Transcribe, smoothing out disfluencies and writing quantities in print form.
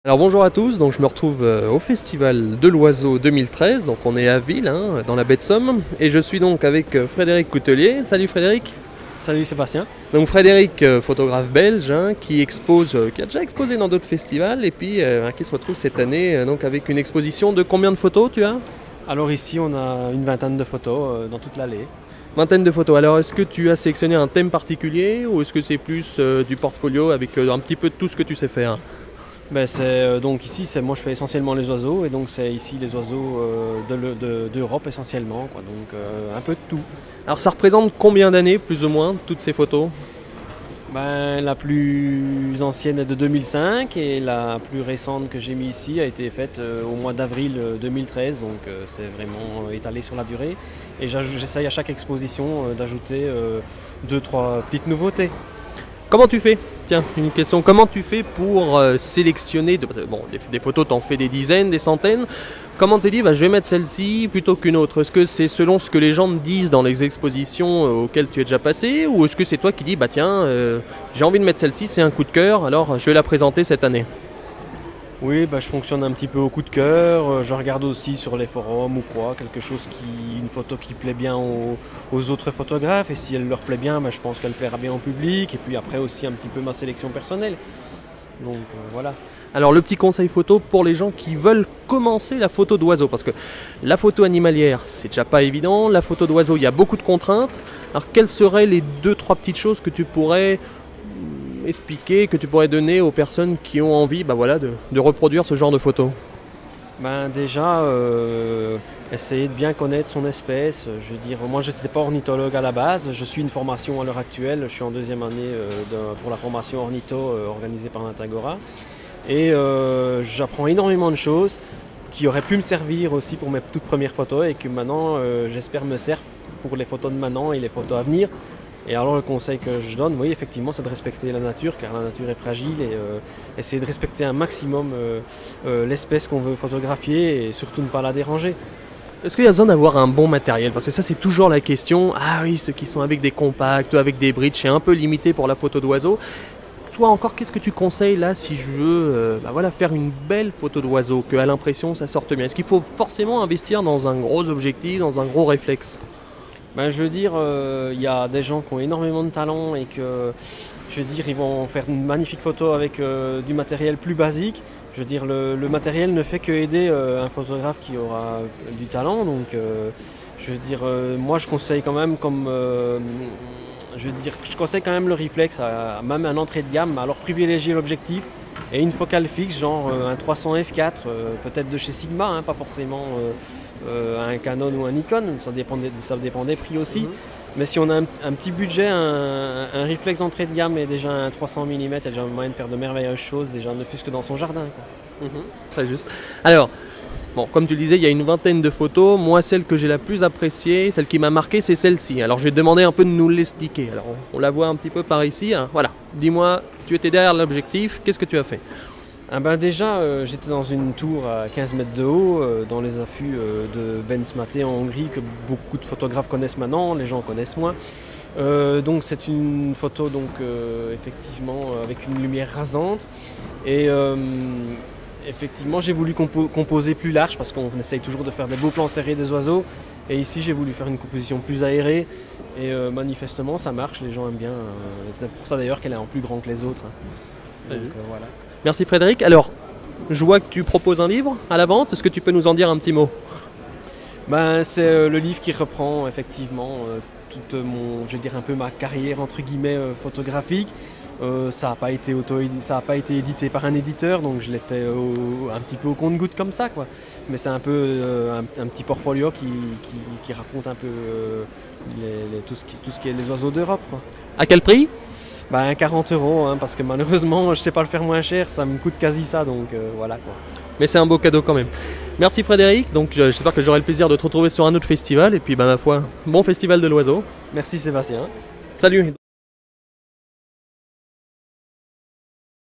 Alors bonjour à tous, donc je me retrouve au Festival de l'Oiseau 2013, donc on est à Ville, dans la baie de Somme, et je suis donc avec Frédéric Coutelier. Salut Frédéric. Salut Sébastien. Donc Frédéric, photographe belge, qui expose, qui a déjà exposé dans d'autres festivals, et puis qui se retrouve cette année donc avec une exposition de combien de photos tu as? Alors ici on a une vingtaine de photos dans toute l'allée. Vingtaine de photos. Alors est-ce que tu as sélectionné un thème particulier, ou est-ce que c'est plus du portfolio avec un petit peu de tout ce que tu sais faire? Ben donc ici moi je fais essentiellement les oiseaux et donc c'est ici les oiseaux d'Europe essentiellement quoi, donc un peu de tout. Alors ça représente combien d'années plus ou moins toutes ces photos? Ben, la plus ancienne est de 2005 et la plus récente que j'ai mis ici a été faite au mois d'avril 2013, donc c'est vraiment étalé sur la durée et j'essaye à chaque exposition d'ajouter 2-3 petites nouveautés. Comment tu fais? Tiens, une question. Comment tu fais pour sélectionner bon, des photos, t'en fais des dizaines, des centaines. Comment tu dis, je vais mettre celle-ci plutôt qu'une autre? Est-ce que c'est selon ce que les gens te disent dans les expositions auxquelles tu es déjà passé? Ou est-ce que c'est toi qui dis, tiens, j'ai envie de mettre celle-ci, c'est un coup de cœur, alors je vais la présenter cette année? Oui, je fonctionne un petit peu au coup de cœur, je regarde aussi sur les forums ou quoi, une photo qui plaît bien aux autres photographes, et si elle leur plaît bien, je pense qu'elle plaira bien au public, et puis après aussi un petit peu ma sélection personnelle. Donc voilà. Alors le petit conseil photo pour les gens qui veulent commencer la photo d'oiseau, parce que la photo animalière c'est déjà pas évident, la photo d'oiseau il y a beaucoup de contraintes. Alors quelles seraient les 2-3 petites choses que tu pourrais expliquer, que tu pourrais donner aux personnes qui ont envie de reproduire ce genre de photos? Déjà, essayer de bien connaître son espèce. Je veux dire, moi je n'étais pas ornithologue à la base, je suis une formation à l'heure actuelle, je suis en deuxième année pour la formation ornitho organisée par l'Intagora. Et j'apprends énormément de choses qui auraient pu me servir aussi pour mes toutes premières photos et que maintenant j'espère me servent pour les photos de maintenant et les photos à venir. Et alors le conseil que je donne, oui effectivement, c'est de respecter la nature, car la nature est fragile, et essayer de respecter un maximum l'espèce qu'on veut photographier et surtout ne pas la déranger. Est-ce qu'il y a besoin d'avoir un bon matériel? Parce que ça c'est toujours la question. Ah oui, ceux qui sont avec des compacts, avec des bridges, c'est un peu limité pour la photo d'oiseau. Toi encore, qu'est-ce que tu conseilles là si je veux faire une belle photo d'oiseau, que à l'impression ça sorte bien? Est-ce qu'il faut forcément investir dans un gros objectif, dans un gros réflexe? Je veux dire, il y a des gens qui ont énormément de talent et que, je veux dire, ils vont faire une magnifique photo avec du matériel plus basique. Je veux dire, le matériel ne fait que aider un photographe qui aura du talent. Donc, je veux dire, moi je conseille quand même je conseille quand même le réflexe, même un entrée de gamme. Alors privilégier l'objectif et une focale fixe, genre un 300 f4, peut-être de chez Sigma, pas forcément un Canon ou un Nikon, ça dépend des prix aussi. Mais si on a un petit budget, un réflexe d'entrée de gamme et déjà un 300 mm, il y a déjà moyen de faire de merveilleuses choses, déjà ne fût-ce que dans son jardin. Très juste. Alors, bon, comme tu le disais, il y a une vingtaine de photos. Moi, celle que j'ai la plus appréciée, celle qui m'a marqué, c'est celle-ci. Alors, je vais te demander un peu de nous l'expliquer. Alors, on la voit un petit peu par ici. Alors, voilà, dis-moi, tu étais derrière l'objectif, qu'est-ce que tu as fait? Déjà, j'étais dans une tour à 15 mètres de haut, dans les affûts de Ben Smaté en Hongrie, que beaucoup de photographes connaissent maintenant, les gens connaissent moins. Donc c'est une photo effectivement avec une lumière rasante. Et effectivement, j'ai voulu composer plus large parce qu'on essaye toujours de faire des beaux plans serrés des oiseaux. Et ici, j'ai voulu faire une composition plus aérée. Et manifestement, ça marche, les gens aiment bien. C'est pour ça d'ailleurs qu'elle est en plus grand que les autres. Donc, voilà. Merci Frédéric. Alors, je vois que tu proposes un livre à la vente. Est-ce que tu peux nous en dire un petit mot? C'est le livre qui reprend effectivement toute je vais dire un peu ma carrière entre guillemets photographique. Ça n'a pas été édité par un éditeur, donc je l'ai fait un petit peu au compte-gouttes comme ça, quoi. Mais c'est un peu un petit portfolio qui raconte un peu tout ce qui est les oiseaux d'Europe, quoi. À quel prix? 40 €, parce que malheureusement je sais pas le faire moins cher, ça me coûte quasi ça, donc voilà quoi. Mais c'est un beau cadeau quand même. Merci Frédéric, donc j'espère que j'aurai le plaisir de te retrouver sur un autre festival, et puis ma foi, bon festival de l'oiseau. Merci Sébastien. Salut.